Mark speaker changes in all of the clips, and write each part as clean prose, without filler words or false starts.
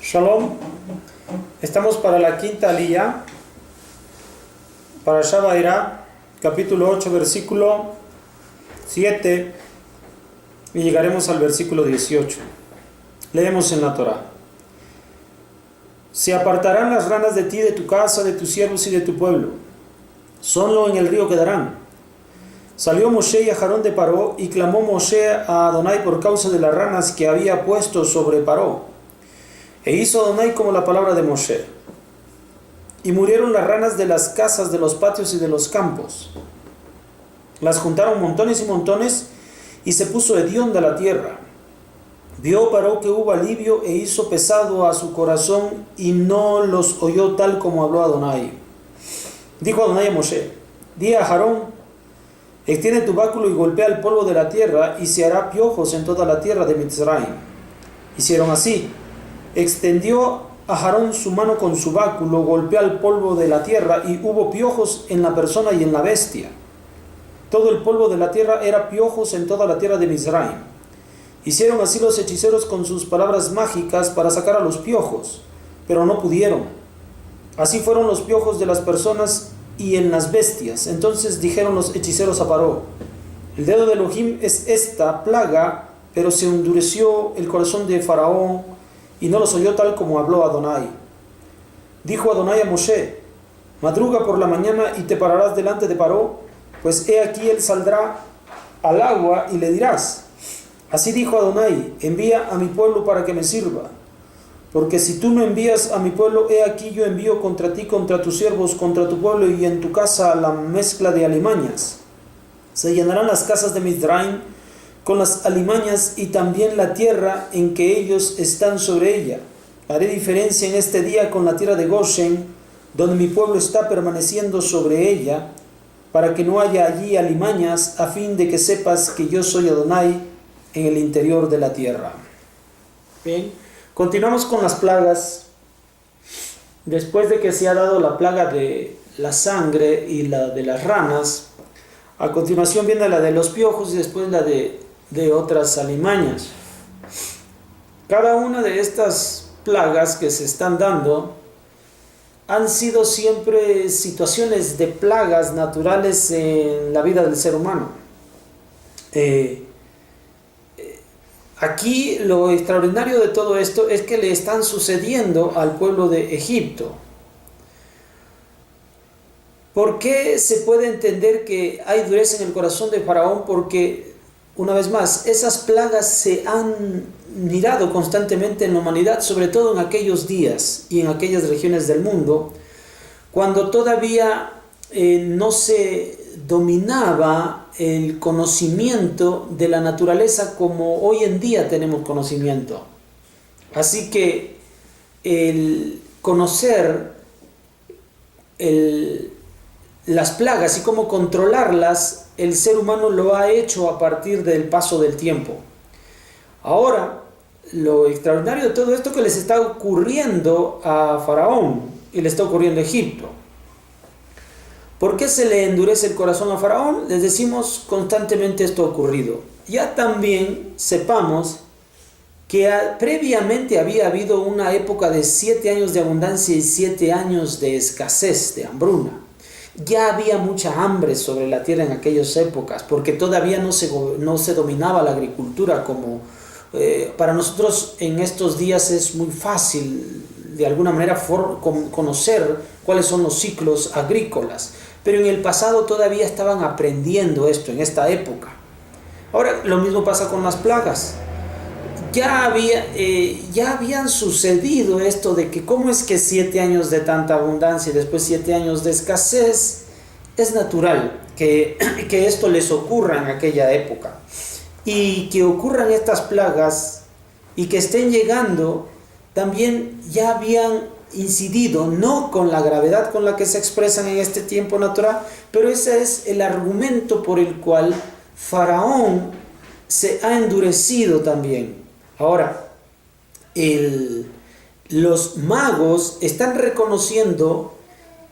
Speaker 1: Shalom, estamos para la quinta aliyá, para Shabairá, capítulo 8, versículo 7, y llegaremos al versículo 18. Leemos en la Torá. Se apartarán las ranas de ti, de tu casa, de tus siervos y de tu pueblo. Solo en el río quedarán. Salió Moshe y Aarón de Paró, y clamó Moshe a Adonai por causa de las ranas que había puesto sobre Paró. E hizo Adonai como la palabra de Moshe. Y murieron las ranas de las casas, de los patios y de los campos. Las juntaron montones y montones, y se puso hedionda la tierra. Vio Paró que hubo alivio, e hizo pesado a su corazón, y no los oyó tal como habló Adonai. Dijo Adonai a Moshe: di a Aarón: extiende tu báculo y golpea el polvo de la tierra, y se hará piojos en toda la tierra de Mitzrayim. Hicieron así. Extendió a Aarón su mano con su báculo, golpeó el polvo de la tierra, y hubo piojos en la persona y en la bestia. Todo el polvo de la tierra era piojos en toda la tierra de Mizraim. Hicieron así los hechiceros con sus palabras mágicas para sacar a los piojos, pero no pudieron. Así fueron los piojos de las personas y en las bestias. Entonces dijeron los hechiceros a Paró: el dedo de Elohim es esta plaga, pero se endureció el corazón de Faraón, y no los oyó tal como habló Adonai. Dijo Adonai a Moshe: madruga por la mañana y te pararás delante de Paró, pues he aquí él saldrá al agua, y le dirás: así dijo Adonai, envía a mi pueblo para que me sirva. Porque si tú no envías a mi pueblo, he aquí yo envío contra ti, contra tus siervos, contra tu pueblo y en tu casa la mezcla de alimañas. Se llenarán las casas de Mizraim con las alimañas, y también la tierra en que ellos están sobre ella. Haré diferencia en este día con la tierra de Goshen, donde mi pueblo está permaneciendo sobre ella, para que no haya allí alimañas, a fin de que sepas que yo soy Adonai en el interior de la tierra. Bien, continuamos con las plagas. Después de que se ha dado la plaga de la sangre y la de las ranas, a continuación viene la de los piojos y después la de otras alimañas. Cada una de estas plagas que se están dando han sido siempre situaciones de plagas naturales en la vida del ser humano. Aquí lo extraordinario de todo esto es que le están sucediendo al pueblo de Egipto. ¿Por qué se puede entender que hay dureza en el corazón de Faraón? Porque, una vez más, esas plagas se han mirado constantemente en la humanidad, sobre todo en aquellos días y en aquellas regiones del mundo, cuando todavía no se dominaba el conocimiento de la naturaleza como hoy en día tenemos conocimiento. Así que el conocer las plagas y cómo controlarlas, el ser humano lo ha hecho a partir del paso del tiempo. Ahora, lo extraordinario de todo esto que les está ocurriendo a Faraón y le está ocurriendo a Egipto. ¿Por qué se le endurece el corazón a Faraón? Les decimos constantemente esto ha ocurrido. Ya también sepamos que previamente había habido una época de 7 años de abundancia y 7 años de escasez, de hambruna. Ya había mucha hambre sobre la tierra en aquellas épocas, porque todavía no se dominaba la agricultura como para nosotros en estos días es muy fácil de alguna manera conocer cuáles son los ciclos agrícolas, pero en el pasado todavía estaban aprendiendo esto en esta época. Ahora lo mismo pasa con las plagas. Ya habían sucedido esto de que cómo es que 7 años de tanta abundancia y después 7 años de escasez. Es natural que esto les ocurra en aquella época, y que ocurran estas plagas y que estén llegando también ya habían incidido, no con la gravedad con la que se expresan en este tiempo natural, pero ese es el argumento por el cual Faraón se ha endurecido también. Ahora, los magos están reconociendo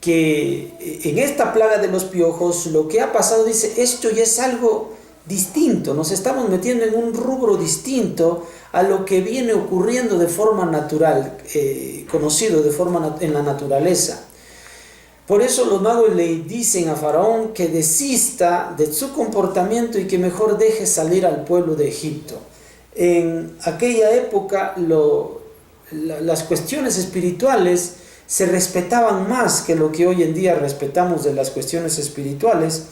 Speaker 1: que en esta plaga de los piojos lo que ha pasado, dice, esto ya es algo distinto, nos estamos metiendo en un rubro distinto a lo que viene ocurriendo de forma natural, conocido de forma en la naturaleza. Por eso los magos le dicen a Faraón que desista de su comportamiento y que mejor deje salir al pueblo de Egipto. En aquella época las cuestiones espirituales se respetaban más que lo que hoy en día respetamos de las cuestiones espirituales,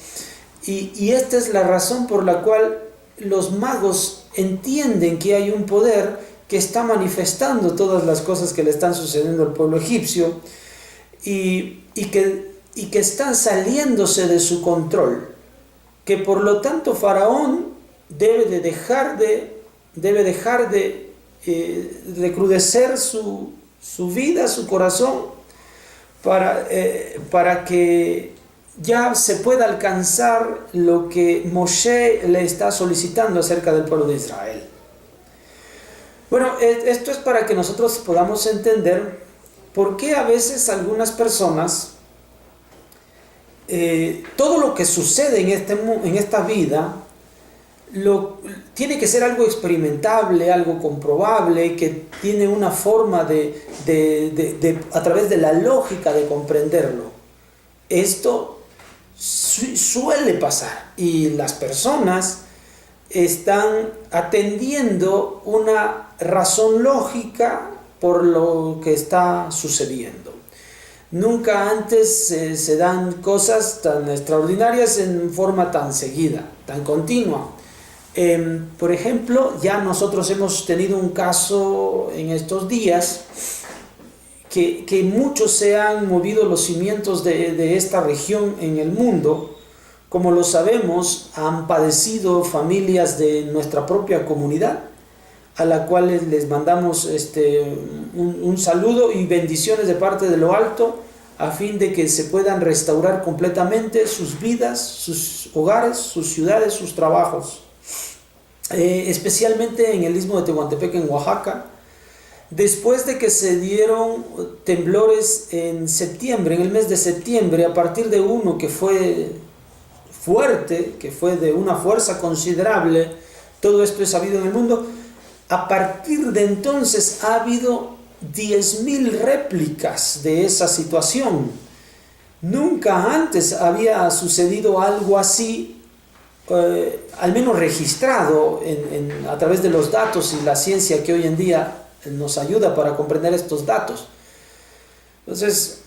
Speaker 1: y esta es la razón por la cual los magos entienden que hay un poder que está manifestando todas las cosas que le están sucediendo al pueblo egipcio y que están saliéndose de su control, que por lo tanto Faraón debe dejar de recrudecer su vida, su corazón, para que ya se pueda alcanzar lo que Moshe le está solicitando acerca del pueblo de Israel. Bueno, esto es para que nosotros podamos entender por qué a veces algunas personas, todo lo que sucede en esta vida, tiene que ser algo experimentable, algo comprobable, que tiene una forma a través de la lógica de comprenderlo. Esto suele pasar y las personas están atendiendo una razón lógica por lo que está sucediendo. Nunca antes se dan cosas tan extraordinarias en forma tan seguida, tan continua. Por ejemplo, ya nosotros hemos tenido un caso en estos días que muchos se han movido los cimientos de esta región en el mundo. Como lo sabemos, han padecido familias de nuestra propia comunidad, a la cual les mandamos un saludo y bendiciones de parte de lo alto, a fin de que se puedan restaurar completamente sus vidas, sus hogares, sus ciudades, sus trabajos. Especialmente en el istmo de Tehuantepec, en Oaxaca, después de que se dieron temblores en septiembre, en el mes de septiembre, a partir de uno que fue fuerte, que fue de una fuerza considerable, todo esto es sabido en el mundo. A partir de entonces ha habido 10.000 réplicas de esa situación. Nunca antes había sucedido algo así, al menos registrado a través de los datos y la ciencia que hoy en día nos ayuda para comprender estos datos. Entonces,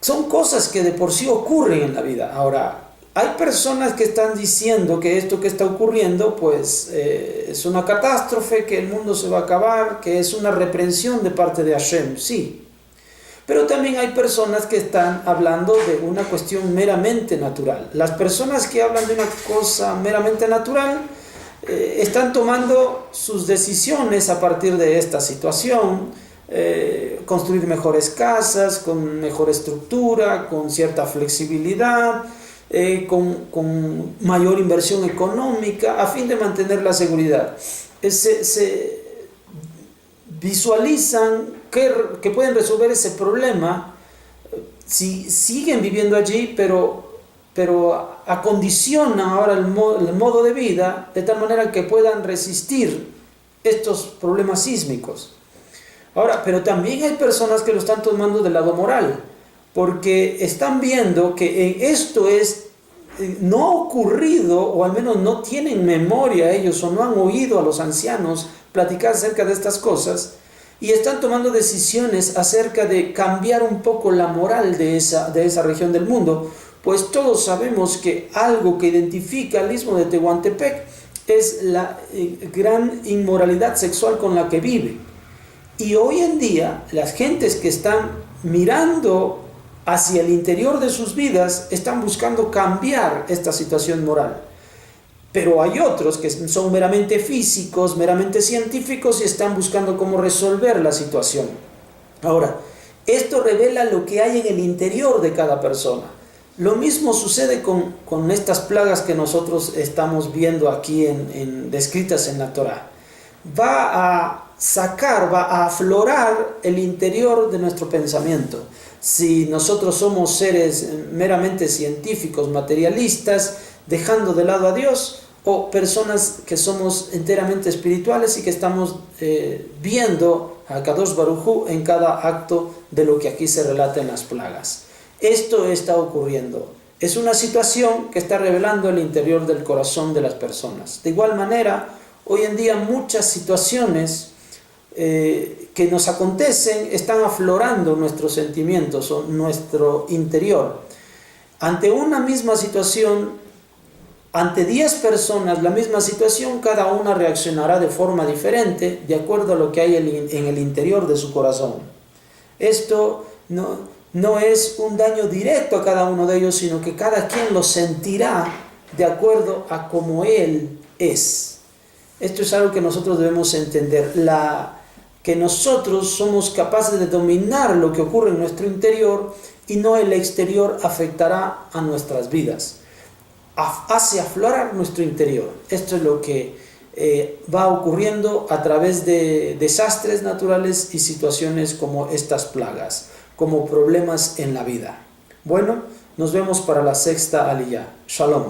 Speaker 1: son cosas que de por sí ocurren en la vida. Ahora, hay personas que están diciendo que esto que está ocurriendo pues es una catástrofe, que el mundo se va a acabar, que es una reprensión de parte de Hashem, sí. Pero también hay personas que están hablando de una cuestión meramente natural. Las personas que hablan de una cosa meramente natural están tomando sus decisiones a partir de esta situación, construir mejores casas, con mejor estructura, con cierta flexibilidad, con mayor inversión económica, a fin de mantener la seguridad. Se visualizan que pueden resolver ese problema si siguen viviendo allí, pero acondicionan ahora el modo de vida de tal manera que puedan resistir estos problemas sísmicos. Ahora, pero también hay personas que lo están tomando del lado moral, porque están viendo que esto no ha ocurrido, o al menos no tienen memoria ellos, o no han oído a los ancianos platicar acerca de estas cosas, y están tomando decisiones acerca de cambiar un poco la moral de esa región del mundo, pues todos sabemos que algo que identifica al istmo de Tehuantepec es la gran inmoralidad sexual con la que vive. Y hoy en día, las gentes que están mirando hacia el interior de sus vidas están buscando cambiar esta situación moral. Pero hay otros que son meramente físicos, meramente científicos y están buscando cómo resolver la situación. Ahora, esto revela lo que hay en el interior de cada persona. Lo mismo sucede con estas plagas que nosotros estamos viendo aquí descritas en la Torá. Va a aflorar el interior de nuestro pensamiento. Si nosotros somos seres meramente científicos, materialistas, dejando de lado a Dios, o personas que somos enteramente espirituales y que estamos viendo a Kadosh Baruj Hu en cada acto de lo que aquí se relata en las plagas. Esto está ocurriendo. Es una situación que está revelando el interior del corazón de las personas. De igual manera, hoy en día muchas situaciones que nos acontecen están aflorando nuestros sentimientos o nuestro interior. Ante una misma situación, ante 10 personas, la misma situación, cada una reaccionará de forma diferente de acuerdo a lo que hay en el interior de su corazón. Esto no es un daño directo a cada uno de ellos, sino que cada quien lo sentirá de acuerdo a cómo él es. Esto es algo que nosotros debemos entender, que nosotros somos capaces de dominar lo que ocurre en nuestro interior y no el exterior afectará a nuestras vidas. Hace aflorar nuestro interior. Esto es lo que va ocurriendo a través de desastres naturales y situaciones como estas plagas, como problemas en la vida. Bueno, nos vemos para la sexta aliyá. Shalom.